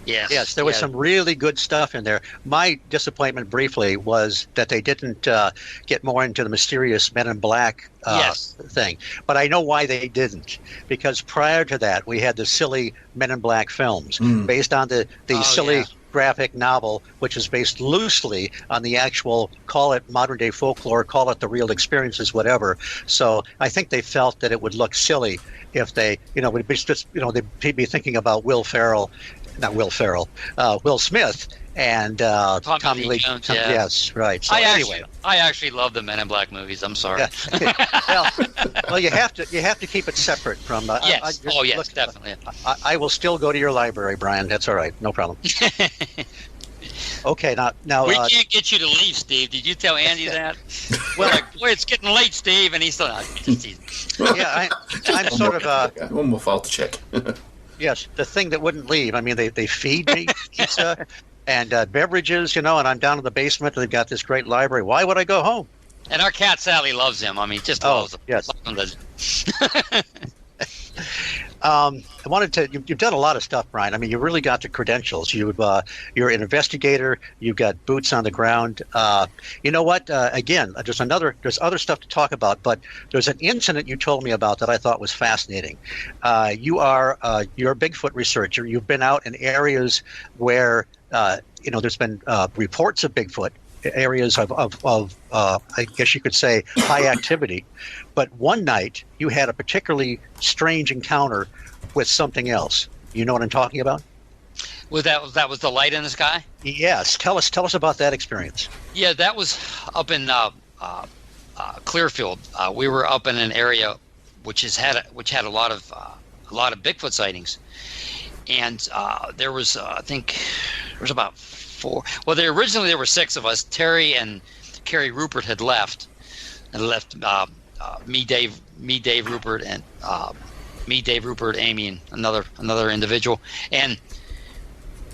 Yes, there was some really good stuff in there. My disappointment briefly was that they didn't get more into the mysterious Men in Black thing. But I know why they didn't, because prior to that we had the silly Men in Black films based on the silly graphic novel, which is based loosely on the actual, call it modern day folklore, call it the real experiences, whatever. So I think they felt that it would look silly if they, would be just, they'd be thinking about Will Smith and Tommy Lee Jones. Yes, right. So I actually love the Men in Black movies. I'm sorry. Well, you have to keep it separate from. Definitely. I will still go to your library, Brian. That's all right. No problem. Okay, now we can't get you to leave, Steve. Did you tell Andy that? Well, boy, it's getting late, Steve, and he's still not. I'm sort of one more file to check. Yes, the thing that wouldn't leave. I mean, they feed me pizza and beverages, and I'm down in the basement. And they've got this great library. Why would I go home? And our cat Sally loves him. I mean, just loves him. Yes. I wanted to. You've done a lot of stuff, Brian. I mean, you really got the credentials. You're an investigator. You've got boots on the ground. You know what? Again, there's other stuff to talk about, but there's an incident you told me about that I thought was fascinating. You're a Bigfoot researcher. You've been out in areas where there's been reports of Bigfoot. Areas of I guess you could say high activity, but one night you had a particularly strange encounter with something else. You know what I'm talking about? Was that was the light in the sky? Yes. Tell us about that experience. Yeah, that was up in Clearfield. We were up in an area which had a lot of Bigfoot sightings, and there was about 4. Well, originally there were 6 of us. Terry and Carrie Rupert had left, me, Dave Rupert, and Dave Rupert, Amy, and another individual. And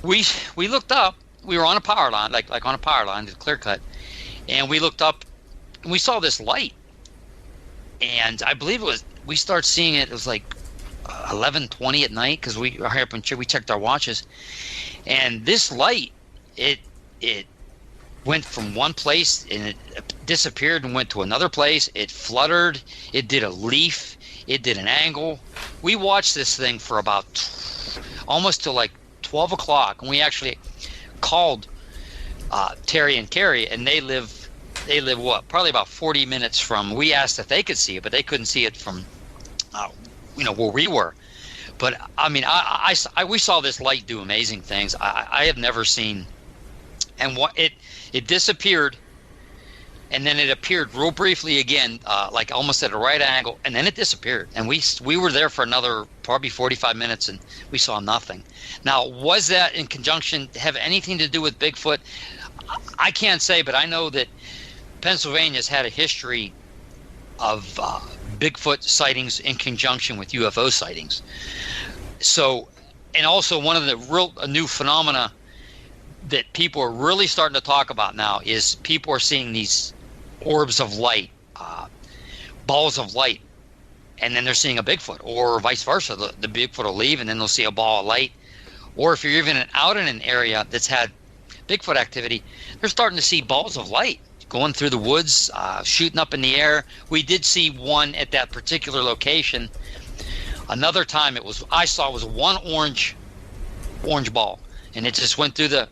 we looked up. We were on a power line, like on a power line, the clear cut, and we looked up and we saw this light. and I believe we started seeing it. It was like 11:20 at night because we checked our watches, and this light it went from one place and it disappeared and went to another place. It fluttered. It did a leaf. It did an angle. We watched this thing for about almost till like 12 o'clock, and we actually called Terry and Carrie, and they live what, probably about 40 minutes from. We asked if they could see it, but they couldn't see it from where we were. But I mean, we saw this light do amazing things. I have never seen, and what it disappeared, and then it appeared real briefly again, like almost at a right angle, and then it disappeared. And we were there for another probably 45 minutes, and we saw nothing. Now, was that in conjunction, have anything to do with Bigfoot? I can't say, but I know that Pennsylvania's had a history of Bigfoot sightings in conjunction with UFO sightings. So, and also one of the new phenomena that people are really starting to talk about now is people are seeing these orbs of light, balls of light, and then they're seeing a Bigfoot, or vice versa. The Bigfoot will leave and then they'll see a ball of light. Or if you're even out in an area that's had Bigfoot activity, they're starting to see balls of light going through the woods, shooting up in the air. We did see one at that particular location. Another time I saw one orange ball, and it just went through the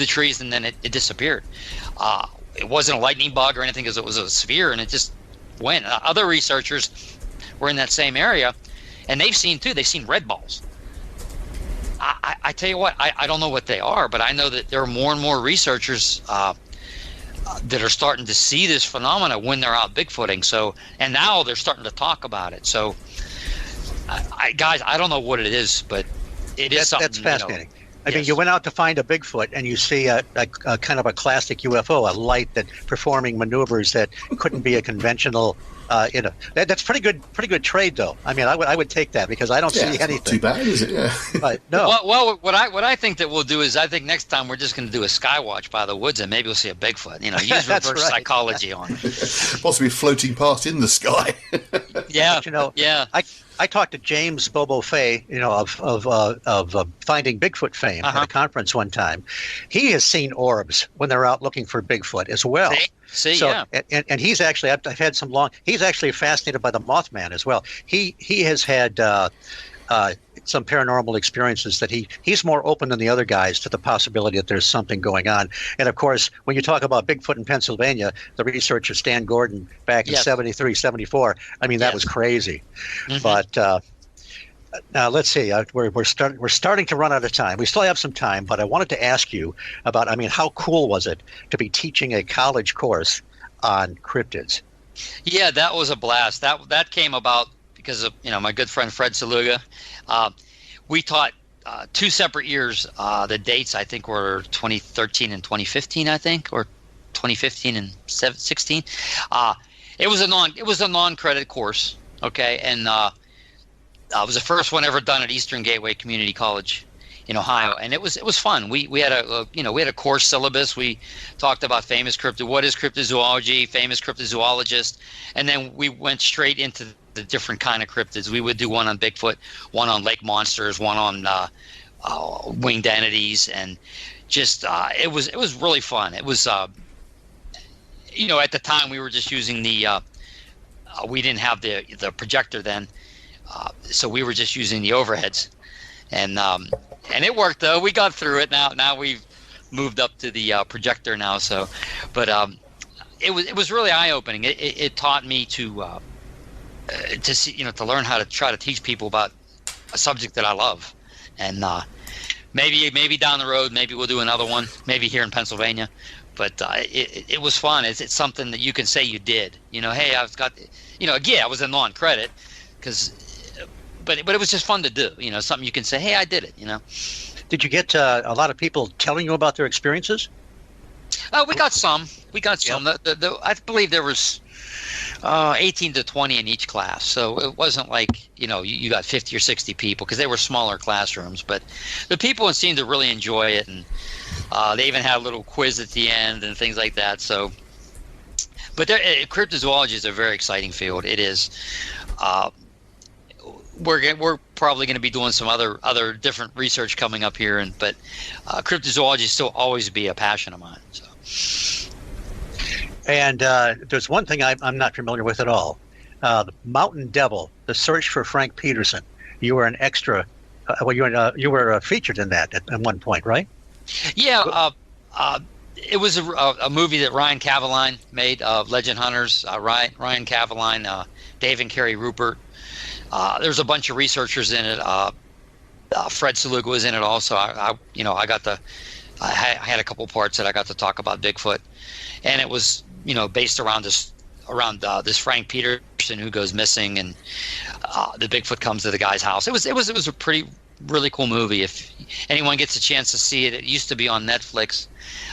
trees, and then it disappeared. It wasn't a lightning bug or anything, because it was a sphere, and it just went. Other researchers were in that same area, and they've seen red balls. I tell you what, I don't know what they are, but I know that there are more and more researchers that are starting to see this phenomena when they're out Bigfooting. So, and now they're starting to talk about it. So, guys, I don't know what it is, but it is something. That's fascinating. I mean, you went out to find a Bigfoot, and you see a kind of a classic UFO, a light that performing maneuvers that couldn't be a conventional. That's pretty good trade, though. I mean, I would take that, because I don't see anything. Not too bad, is it? Yeah. But no. Well, what I think that we'll do is, I think next time we're just going to do a sky watch by the woods, and maybe we'll see a Bigfoot. Use reverse psychology on it. Possibly floating past in the sky. Yeah. But, yeah. I talked to James Bobo Fay, of Finding Bigfoot fame at a conference one time. He has seen orbs when they're out looking for Bigfoot as well. See, so, yeah. And he's actually, I've had he's actually fascinated by the Mothman as well. He has had some paranormal experiences that he's more open than the other guys to the possibility that there's something going on. And of course, when you talk about Bigfoot in Pennsylvania, the researcher Stan Gordon back in 73, 74, I mean, that was crazy. Mm-hmm. But now let's see, we're starting to run out of time. We still have some time, but I wanted to ask you about, I mean, how cool was it to be teaching a college course on cryptids? Yeah, that was a blast. That came about because of my good friend Fred Saluga. We taught 2 separate years. The dates I think were 2013 and 2015, I think, or 2015 and 16. It was a non-credit course, okay, and it was the first one ever done at Eastern Gateway Community College in Ohio, and it was fun. We had a course syllabus. We talked about what is cryptozoology, famous cryptozoologist, and then we went straight into the different kind of cryptids. We would do one on Bigfoot, one on lake monsters, one on winged entities, and just it was really fun. It was at the time we were just using we didn't have the projector then, so we were just using the overheads, and it worked though. We got through it. Now we've moved up to the projector now. So, but it was really eye opening. It taught me to see, to learn how to try to teach people about a subject that I love, and maybe down the road, maybe we'll do another one, maybe here in Pennsylvania. But it was fun. It's something that you can say you did. Hey, I've got, again, I was a non-credit, but it was just fun to do. Something you can say, hey, I did it. Did you get a lot of people telling you about their experiences? We got some. I believe there was 18 to 20 in each class. So it wasn't like, you got 50 or 60 people, because they were smaller classrooms. But the people seemed to really enjoy it, and they even had a little quiz at the end and things like that. So, But cryptozoology is a very exciting field. It is. We're probably going to be doing some other different research coming up here, but cryptozoology still always be a passion of mine. So. And there's one thing I'm not familiar with at all: the Mountain Devil, the search for Frank Peterson. You were an extra. You were featured in that at one point, right? Yeah. It was a movie that Ryan Cavaline made, Legend Hunters. Ryan Cavaline, Dave and Carrie Rupert. There's a bunch of researchers in it. Fred Saluga was in it also. I had a couple parts that I got to talk about Bigfoot, and it was based around this Frank Peterson who goes missing, and the Bigfoot comes to the guy's house. It was a really cool movie. If anyone gets a chance to see it, it used to be on Netflix.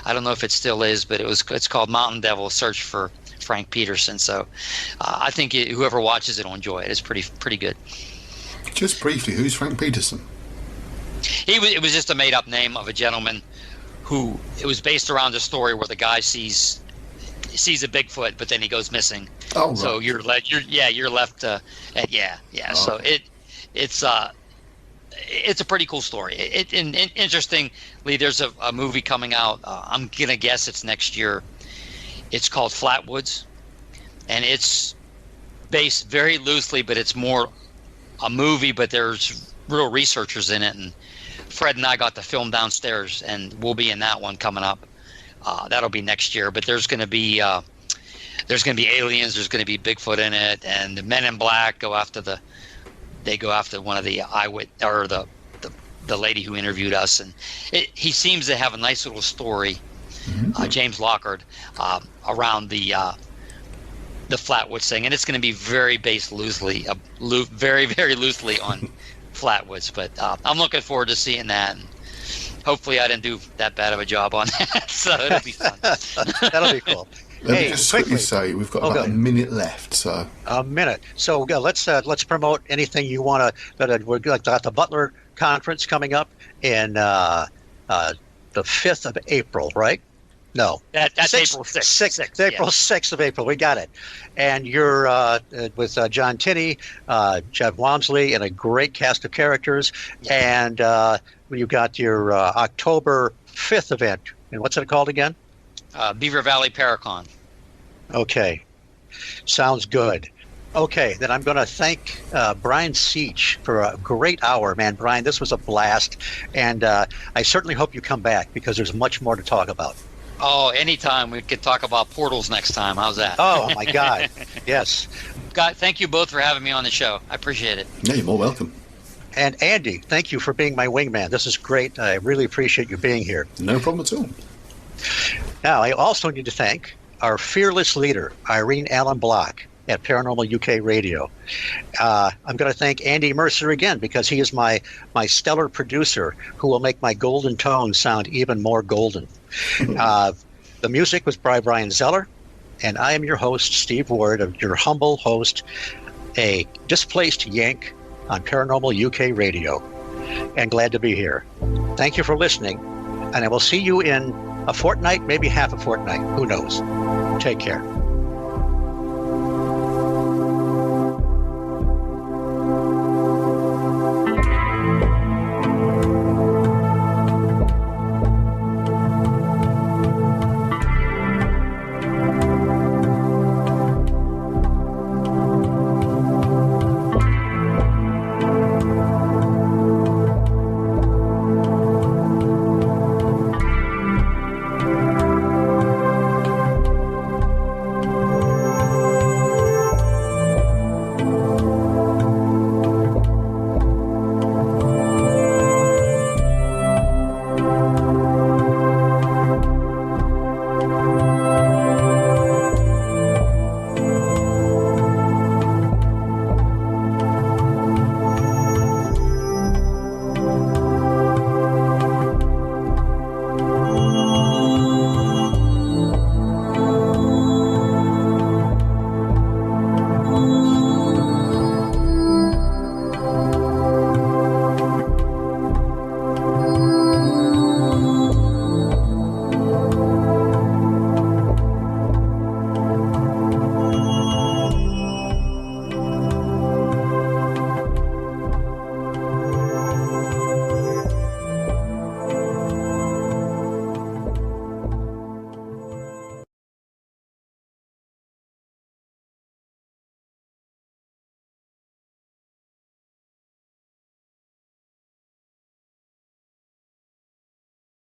I don't know if it still is, but it's called Mountain Devil: Search for Frank Peterson. So I think whoever watches it will enjoy it. It's pretty good. Just briefly, who's Frank Peterson? It was just a made up name of a gentleman who, it was based around a story where the guy sees a Bigfoot, but then he goes missing. Oh, right. So you're left. Oh. So it's a pretty cool story. Interestingly, there's a movie coming out. I'm gonna guess it's next year. It's called Flatwoods, and it's based very loosely, but it's more a movie. But there's real researchers in it, and Fred and I got to film downstairs, and we'll be in that one coming up. That'll be next year. But there's gonna be aliens. There's gonna be Bigfoot in it, and the Men in Black go after one of the or the lady who interviewed us, and he seems to have a nice little story, James Lockard, around the Flatwoods thing, and it's going to be very based loosely, very very loosely on Flatwoods. But I'm looking forward to seeing that. And hopefully, I didn't do that bad of a job on that, so it'll be fun. That'll be cool. Let me just quickly say we've got about a minute left. So a minute. So let's promote anything you want to. We're got the Butler Conference coming up in the 5th of April, right? No, that's April 6th. April 6th of April. We got it. And you're with John Tinney, Jeff Walmsley, and a great cast of characters. Yeah. And you got your October 5th event. And what's it called again? Beaver Valley Paracon. Okay. Sounds good. Okay, then I'm going to thank Brian Seech for a great hour, man. Brian, this was a blast. And I certainly hope you come back because there's much more to talk about. Oh, anytime. We could talk about portals next time. How's that? Oh, my God. Yes. God, thank you both for having me on the show. I appreciate it. Yeah, you're more welcome. And Andy, thank you for being my wingman. This is great. I really appreciate you being here. No problem at all. Now, I also need to thank our fearless leader, Irene Allen Block at Paranormal UK Radio. I'm going to thank Andy Mercer again because he is my stellar producer who will make my golden tones sound even more golden. The music was by Brian Zeller, and I am your host, Steve Ward, your humble host, a displaced Yank on Paranormal UK Radio, and glad to be here. Thank you for listening, and I will see you in a fortnight, maybe half a fortnight. Who knows? Take care.